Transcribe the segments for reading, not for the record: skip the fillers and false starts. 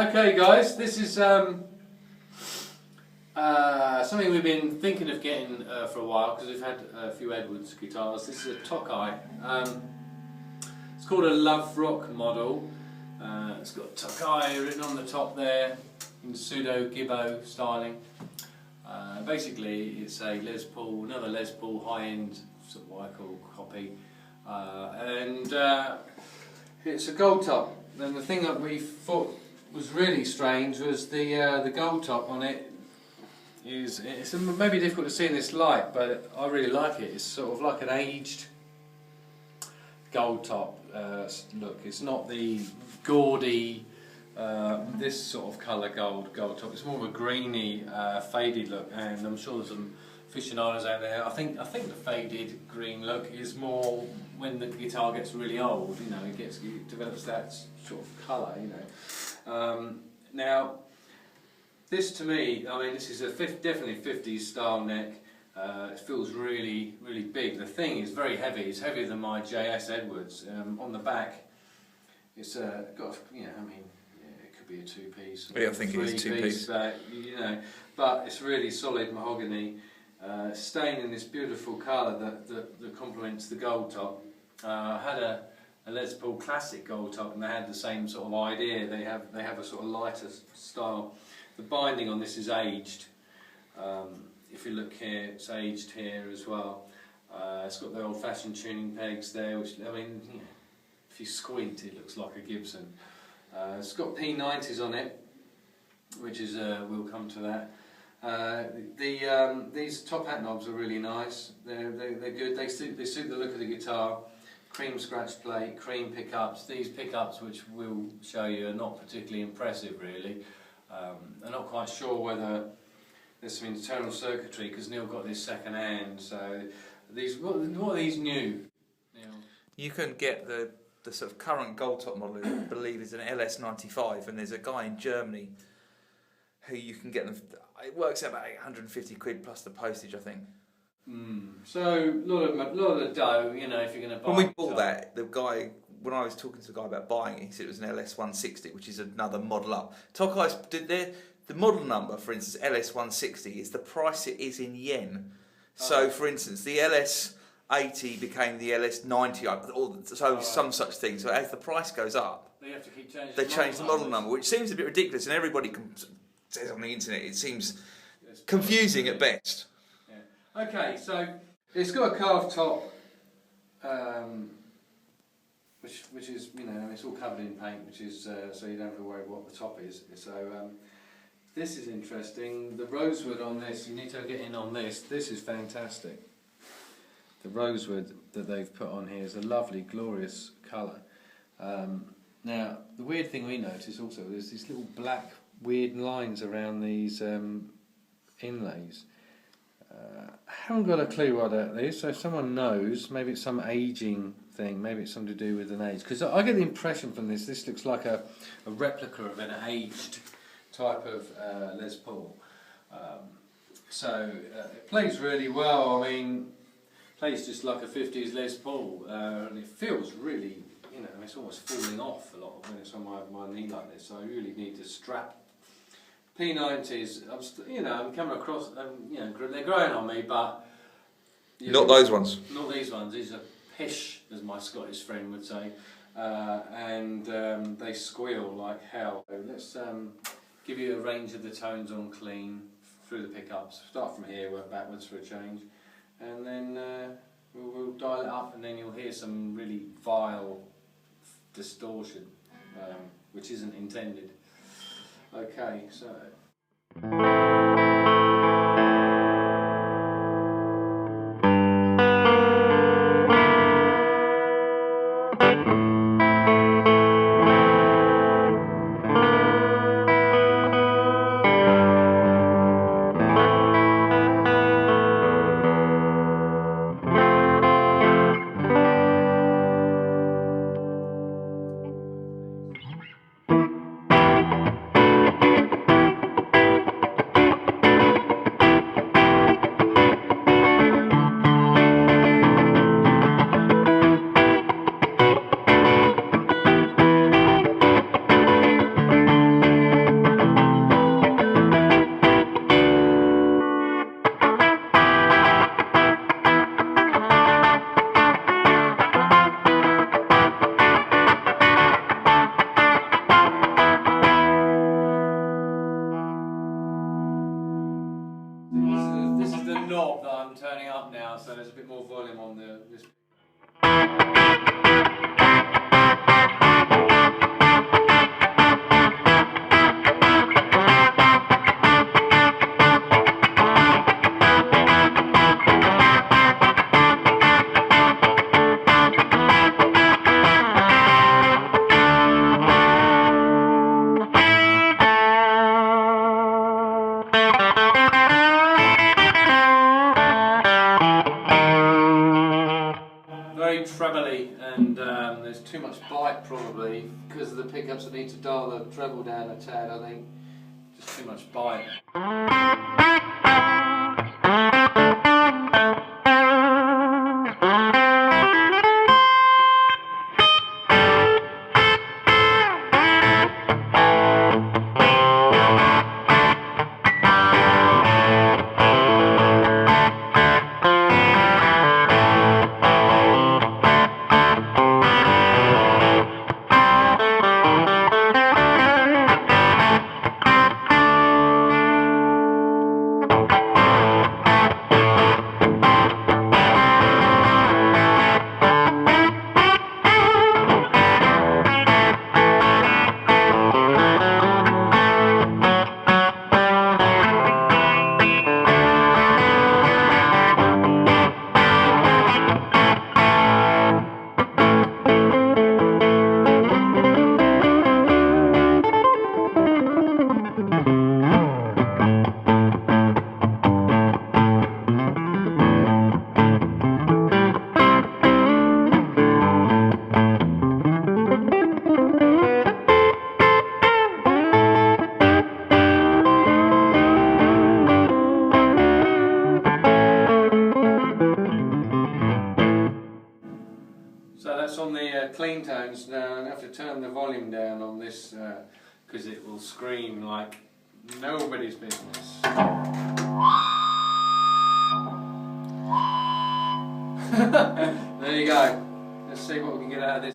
Okay guys, this is something we've been thinking of getting for a while because we've had a few Edwards guitars. This is a Tokai. It's called a Love Rock model. It's got Tokai written on the top there in pseudo Gibbo styling. Basically it's a Les Paul, another Les Paul high-end, sort of what I call copy, and it's a Goldtop. And the thing that we thought was really strange was the Goldtop on it. It's maybe difficult to see in this light, but I really like it. It's sort of like an aged Goldtop look. It's not the gaudy, this sort of colour Goldtop. It's more of a greeny, faded look, and I'm sure there's some aficionados out there. I think the faded green look is more when the guitar gets really old. You know, it develops that sort of colour. You know. Now, this to me, I mean, this is a definitely 50s style neck. It feels really, really big. The thing is very heavy. It's heavier than my JS Edwards. On the back, it's got, you know, I mean, yeah, it could be a two-piece. Yeah, I think it is two-piece. You know, but it's really solid mahogany, stained in this beautiful colour that complements the Goldtop. I had a Les Paul classic Goldtop, and they had the same sort of idea. They have a sort of lighter style. The binding on this is aged. If you look here, it's aged here as well. It's got the old-fashioned tuning pegs there, which, I mean, you know, if you squint, it looks like a Gibson. It's got P90s on it, which is we'll come to that. These top hat knobs are really nice. They're good. They suit the look of the guitar. Cream scratch plate, cream pickups. These pickups, which we'll show you, are not particularly impressive really. I'm not quite sure whether there's some internal circuitry because Neil got this second hand. So these, what are these new? Neil? You can get the sort of current Goldtop model, I believe is an LS95, and there's a guy in Germany who you can get them. It works out about 850 quid plus the postage, I think. So a lot of dough, you know, if you're going to buy. When we bought that, the guy, when I was talking to the guy about buying it, he said it was an LS160, which is another model up. Tokai's the model number, for instance, LS160 is the price it is in yen. So, for instance, the LS80 became the LS90, or some such thing. So as the price goes up, they have to keep changing. They change the model number, which seems a bit ridiculous, and everybody says on the internet it seems confusing at best. Okay, so it's got a carved top, which is, you know, it's all covered in paint, which is so you don't have to worry what the top is. So this is interesting. The rosewood on this, you need to get in on this. This is fantastic. The rosewood that they've put on here is a lovely, glorious colour. Now, the weird thing we notice also is these little black weird lines around these inlays. I haven't got a clue what that is, so if someone knows, maybe it's some ageing thing, maybe it's something to do with an age. Because I get the impression from this looks like a replica of an aged type of Les Paul. It plays really well. I mean, it plays just like a 50s Les Paul, and it feels really, you know, it's almost falling off a lot when it's on my knee like this, so I really need to strap. P90s, I'm coming across, you know, they're growing on me, but... Not those ones. Not these ones. These are pish, as my Scottish friend would say, and they squeal like hell. So let's give you a range of the tones on clean through the pickups. Start from here, work backwards for a change, and then we'll dial it up, and then you'll hear some really vile distortion, which isn't intended. Okay, so... volume on this. Very trebly, and there's too much bite probably because of the pickups. I need to dial the treble down a tad, I think. Just too much bite. So that's on the clean tones now. I'm going to have to turn the volume down on this because it will scream like nobody's business. There you go. Let's see what we can get out of this.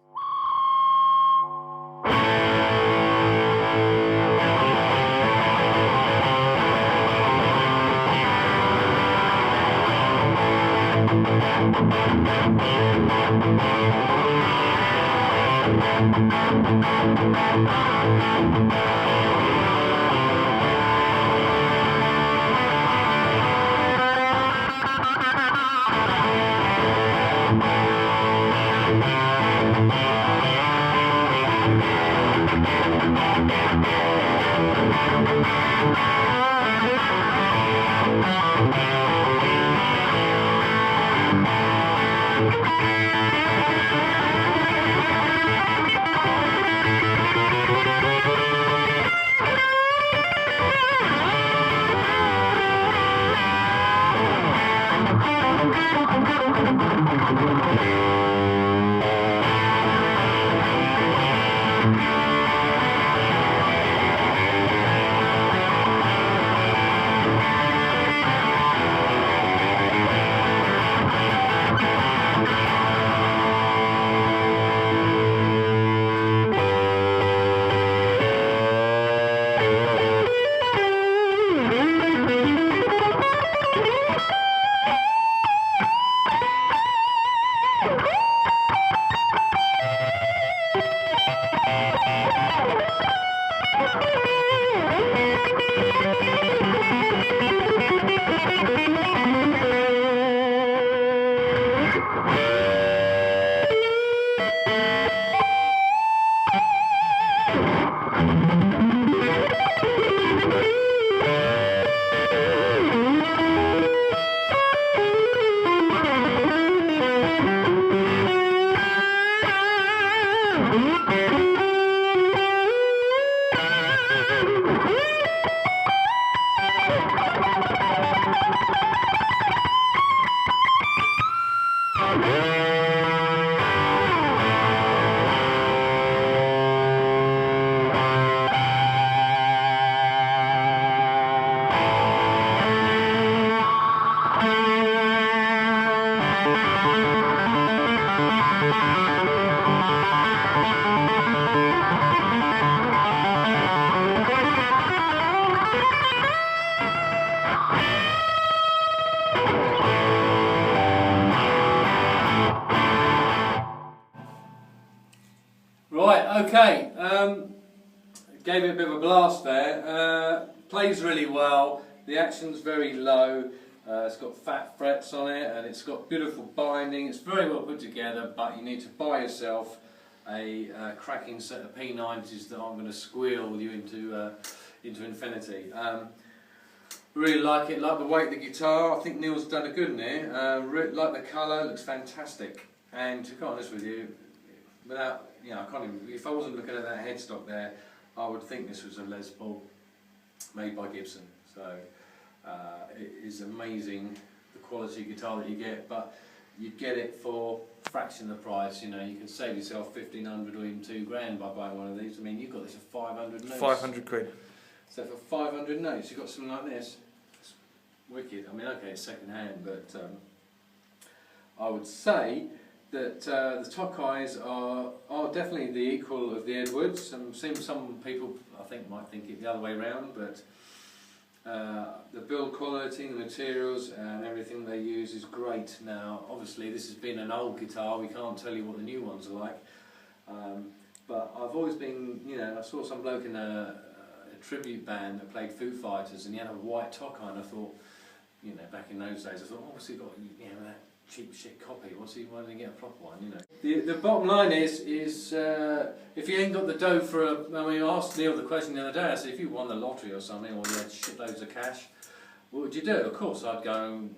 Okay, gave it a bit of a blast there. Plays really well, the action's very low, it's got fat frets on it and it's got beautiful binding, it's very well put together, but you need to buy yourself a cracking set of P90s that I'm going to squeal you into infinity. Really like it, like the weight of the guitar. I think Neil's done a good in here. Like the colour, looks fantastic. And to be honest with you, without, you know, I can't even, if I wasn't looking at that headstock there, I would think this was a Les Paul made by Gibson. So it is amazing the quality guitar that you get, but you get it for a fraction of the price. You know, you can save yourself 1,500 or even £2,000 by buying one of these. I mean, you've got this for 500 notes. 500 quid. So for 500 notes, you've got something like this. It's wicked. I mean, okay, it's second hand, but I would say that the Tokais are definitely the equal of the Edwards. Some people, I think, might think it the other way around, but the build quality, the materials and everything they use is great. Now, obviously this has been an old guitar, we can't tell you what the new ones are like, but I've always been, you know, I saw some bloke in a tribute band that played Foo Fighters and he had a white Tokai, and I thought, you know, back in those days I thought, oh, what's he got, you know, that cheap shit copy, why didn't he get a proper one, you know. The bottom line is if you ain't got the dough for a, I mean, I asked Neil the question the other day, I said if you won the lottery or something, or you had shitloads of cash, what would you do? Of course I'd go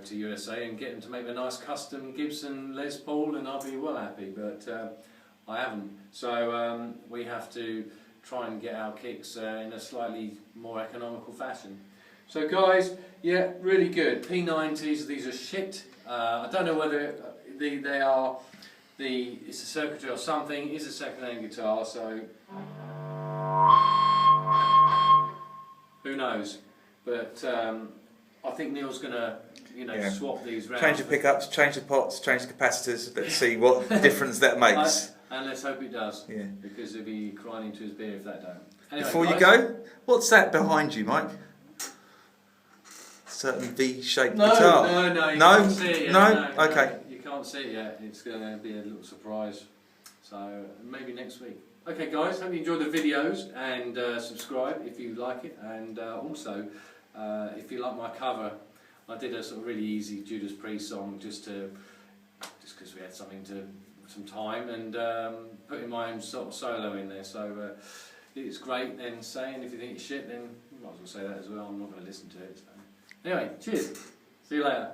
to USA and get them to make a nice custom Gibson Les Paul and I'll be well happy, but I haven't. So we have to try and get our kicks in a slightly more economical fashion. So guys, yeah, really good. P90s, these are shit. I don't know whether they are it's a circuitry or something. It's a second-hand guitar, so who knows? But I think Neil's gonna, you know, swap these round. Change the pickups, change the pots, change the capacitors. Let's see what difference that makes. And let's hope it does. Yeah. Because he'll be crying into his beer if that don't. Anyway, before guys, you go, what's that behind you, Mike? Certain V-shaped guitar. No, you can't see it yet. No? Okay. No, you can't see it yet. It's going to be a little surprise. So maybe next week. Okay, guys, hope you enjoyed the videos and subscribe if you like it. And also, if you like my cover, I did a sort of really easy Judas Priest song just because we had some time and putting my own sort of solo in there. So it's great. Then saying if you think it's shit, then you might as well say that as well. I'm not going to listen to it. So. Anyway, cheers. See you later.